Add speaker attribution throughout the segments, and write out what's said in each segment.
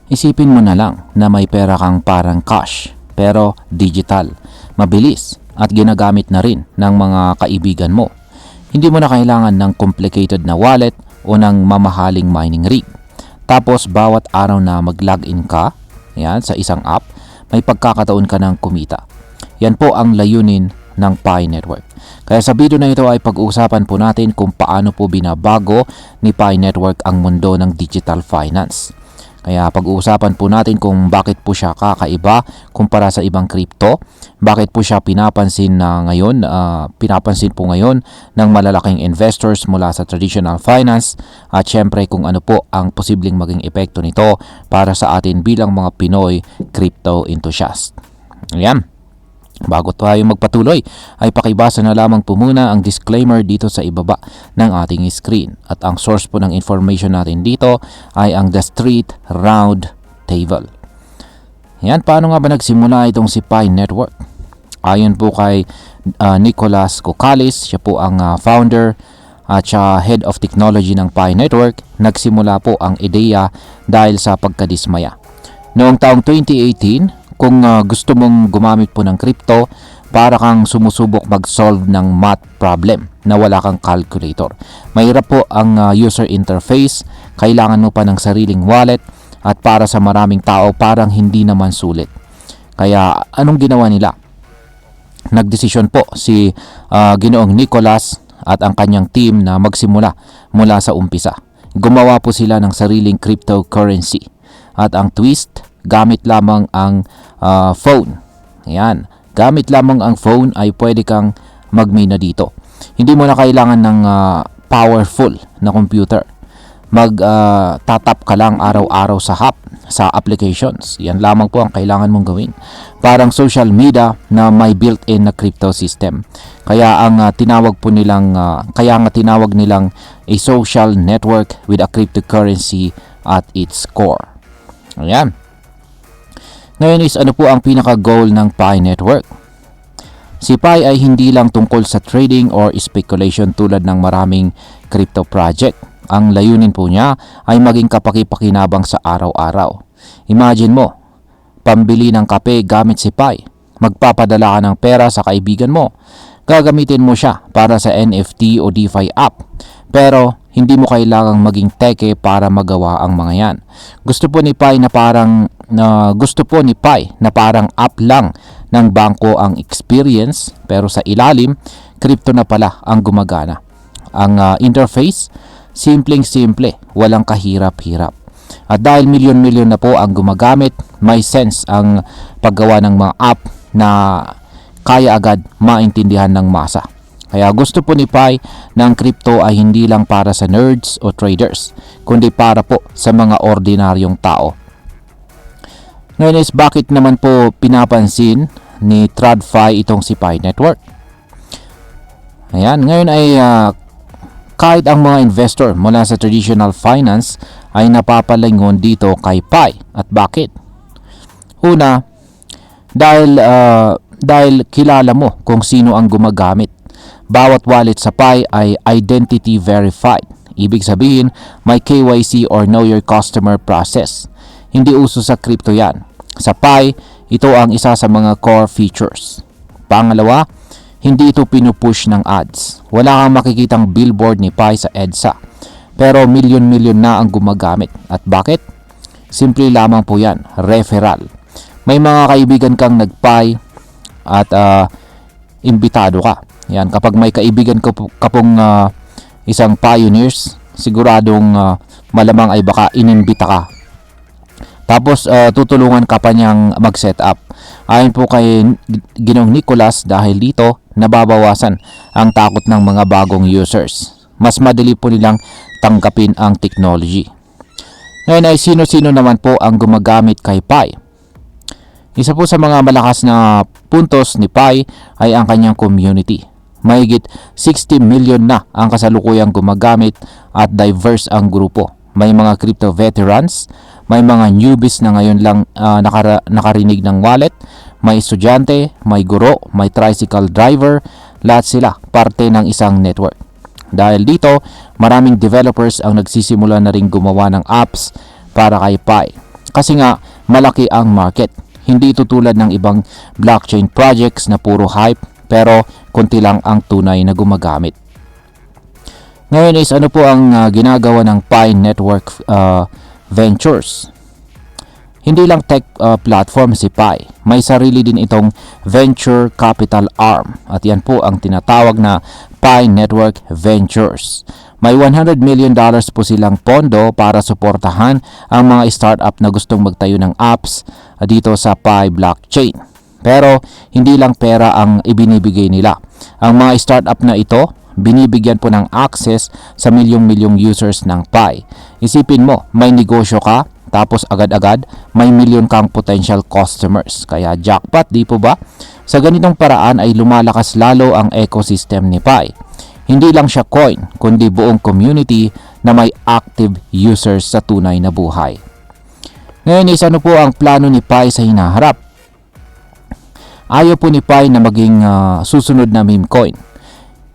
Speaker 1: Isipin mo na lang na may pera kang parang cash, pero digital, mabilis at ginagamit na rin ng mga kaibigan mo. Hindi mo na kailangan ng complicated na wallet o ng mamahaling mining rig. Tapos bawat araw na mag-login ka sa isang app, may pagkakataon ka ng kumita. Yan po ang layunin ng Pi Network. Kaya sa video na ito ay pag-uusapan po natin kung paano po binabago ni Pi Network ang mundo ng digital finance. Kaya pag-uusapan po natin kung bakit po siya kakaiba kumpara sa ibang crypto, bakit po siya pinapansin po ngayon ng malalaking investors mula sa traditional finance, at syempre kung ano po ang posibleng maging epekto nito para sa atin bilang mga Pinoy crypto enthusiast. Ayan. Bago tayo magpatuloy, ay pakibasa na lamang po muna ang disclaimer dito sa ibaba ng ating screen. At ang source po ng information natin dito ay ang The Street Round Table. Yan, paano nga ba nagsimula itong si Pi Network? Ayon po kay Nicholas Kokkalis, siya po ang founder at siya head of technology ng Pi Network. Nagsimula po ang ideya dahil sa pagkadismaya. Noong taong 2018, kung gusto mong gumamit po ng crypto, para kang sumusubok mag-solve ng math problem na wala kang calculator. Mahirap po ang user interface, kailangan mo pa ng sariling wallet, at para sa maraming tao parang hindi naman sulit. Kaya anong ginawa nila? Nagdesisyon po si Ginoong Nicholas at ang kanyang team na magsimula mula sa umpisa. Gumawa po sila ng sariling cryptocurrency. At ang twist, gamit lamang ang phone. Ayan. Gamit lamang ang phone ay pwede kang magmina dito. Hindi mo na kailangan ng powerful na computer. Tatap ka lang araw-araw sa applications. Yan lamang po ang kailangan mong gawin. Parang social media na may built-in na crypto system. Kaya ang tinawag nilang a social network with a cryptocurrency at its core. Ayan. Ngayon is ano po ang pinaka-goal ng Pi Network? Si Pi ay hindi lang tungkol sa trading or speculation tulad ng maraming crypto project. Ang layunin po niya ay maging kapaki-pakinabang sa araw-araw. Imagine mo, pambili ng kape gamit si Pi. Magpapadala ka ng pera sa kaibigan mo. Gagamitin mo siya para sa NFT o DeFi app. Pero hindi mo kailangang maging teke para magawa ang mga yan. Gusto po ni Pi na parang app lang ng bangko ang experience, pero sa ilalim, crypto na pala ang gumagana. Ang interface, simpleng-simple, walang kahirap-hirap. At dahil milyon-milyon na po ang gumagamit, may sense ang paggawa ng mga app na kaya agad maintindihan ng masa. Kaya gusto po ni Pi na ang crypto ay hindi lang para sa nerds o traders, kundi para po sa mga ordinaryong tao. Ngayon is bakit naman po pinapansin ni TradFi itong si Pi Network? Ayan, ngayon ay kahit ang mga investor mula sa traditional finance ay napapalingon dito kay Pi. At bakit? Una, dahil kilala mo kung sino ang gumagamit. Bawat wallet sa Pi ay identity verified. Ibig sabihin, may KYC or Know Your Customer process. Hindi uso sa crypto yan. Sa Pi, ito ang isa sa mga core features. Pangalawa, hindi ito pinupush ng ads. Wala kang makikitang billboard ni Pi sa EDSA. Pero milyon-milyon na ang gumagamit. At bakit? Simple lamang po yan, referral. May mga kaibigan kang nag-Pi at imbitado ka. Yan, kapag may kaibigan ka pong isang pioneers, siguradong malamang ay baka inimbita ka. Tapos tutulungan ka pa niyang mag-set up. Ayon po kay Ginoong Nicholas, dahil dito nababawasan ang takot ng mga bagong users. Mas madali po nilang tanggapin ang technology. Ngayon ay sino-sino naman po ang gumagamit kay Pi? Isa po sa mga malakas na puntos ni Pi ay ang kanyang community. Mahigit 60 million na ang kasalukuyang gumagamit at diverse ang grupo. May mga crypto veterans, may mga newbies na ngayon lang nakarinig ng wallet, may estudyante, may guro, may tricycle driver, lahat sila parte ng isang network. Dahil dito, maraming developers ang nagsisimula na rin gumawa ng apps para kay Pi. Kasi nga malaki ang market. Hindi ito tulad ng ibang blockchain projects na puro hype pero konti lang ang tunay na gumagamit. Ngayon is ano po ang ginagawa ng Pi Network Ventures? Hindi lang tech platform si Pi, may sarili din itong venture capital arm at yan po ang tinatawag na Pi Network Ventures. May $100 million po silang pondo para suportahan ang mga startup na gustong magtayo ng apps dito sa Pi blockchain. Pero hindi lang pera ang ibinibigay nila. Ang mga startup na ito, binibigyan po ng access sa milyong-milyong users ng Pi. Isipin mo, may negosyo ka, tapos agad-agad may milyon kang potential customers. Kaya jackpot, di po ba? Sa ganitong paraan ay lumalakas lalo ang ecosystem ni Pi. Hindi lang siya coin, kundi buong community na may active users sa tunay na buhay. Ngayon is ano po ang plano ni Pi sa hinaharap? Ayaw po ni Pi na maging susunod na meme coin.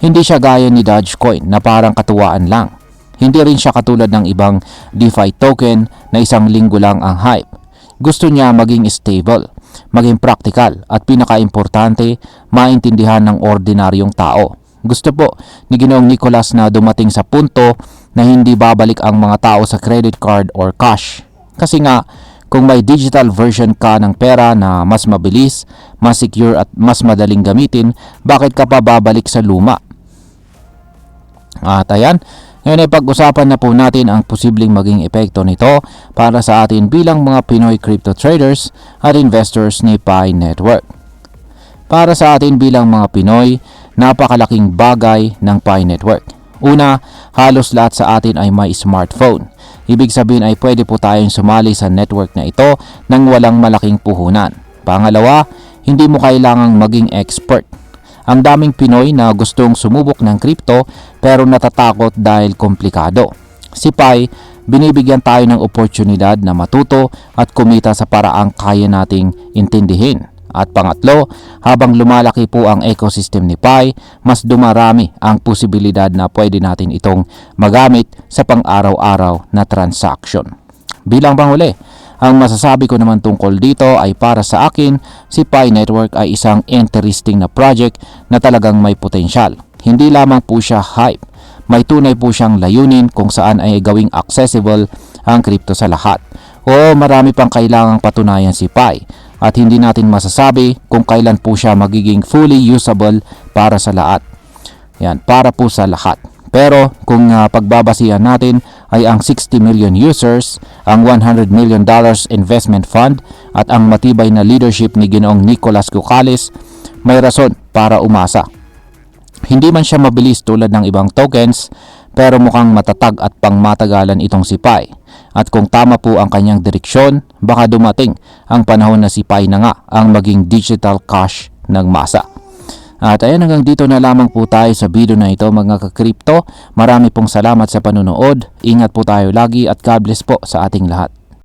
Speaker 1: Hindi siya gaya ni Dogecoin na parang katuwaan lang. Hindi rin siya katulad ng ibang DeFi token na isang linggo lang ang hype. Gusto niya maging stable, maging practical at pinaka-importante, maintindihan ng ordinaryong tao. Gusto po ni Ginoong Nicolas na dumating sa punto na hindi babalik ang mga tao sa credit card or cash. Kasi nga, kung may digital version ka ng pera na mas mabilis, mas secure at mas madaling gamitin, bakit ka pa babalik sa luma? At ayan, ngayon ay pag-usapan na po natin ang posibleng maging epekto nito para sa atin bilang mga Pinoy crypto traders at investors ni Pi Network. Para sa atin bilang mga Pinoy, napakalaking bagay ng Pi Network. Una, halos lahat sa atin ay may smartphone. Ibig sabihin ay pwede po tayong sumali sa network na ito nang walang malaking puhunan. Pangalawa, hindi mo kailangang maging expert. Ang daming Pinoy na gustong sumubok ng crypto pero natatakot dahil komplikado. Si Pi, binibigyan tayo ng oportunidad na matuto at kumita sa paraang kaya nating intindihin. At pangatlo, habang lumalaki po ang ecosystem ni Pi, mas dumarami ang posibilidad na pwede natin itong magamit sa pang-araw-araw na transaction. Bilang panghuli, ang masasabi ko naman tungkol dito ay para sa akin, si Pi Network ay isang interesting na project na talagang may potensyal. Hindi lamang po siya hype, may tunay po siyang layunin kung saan ay gawing accessible ang crypto sa lahat. O marami pang kailangang patunayan si Pi at hindi natin masasabi kung kailan po siya magiging fully usable para sa lahat. Yan, para po sa lahat. Pero kung pagbabasihan natin ay ang 60 million users, ang $100 million investment fund at ang matibay na leadership ni Ginoong Nicolas Cucales, may rason para umasa. Hindi man siya mabilis tulad ng ibang tokens, pero mukhang matatag at pangmatagalan itong si Pi. At kung tama po ang kanyang direksyon, baka dumating ang panahon na si Pi na nga ang maging digital cash ng masa. At ayan, hanggang dito na lamang po tayo sa video na ito mga ka-crypto. Marami pong salamat sa panonood. Ingat po tayo lagi at God bless po sa ating lahat.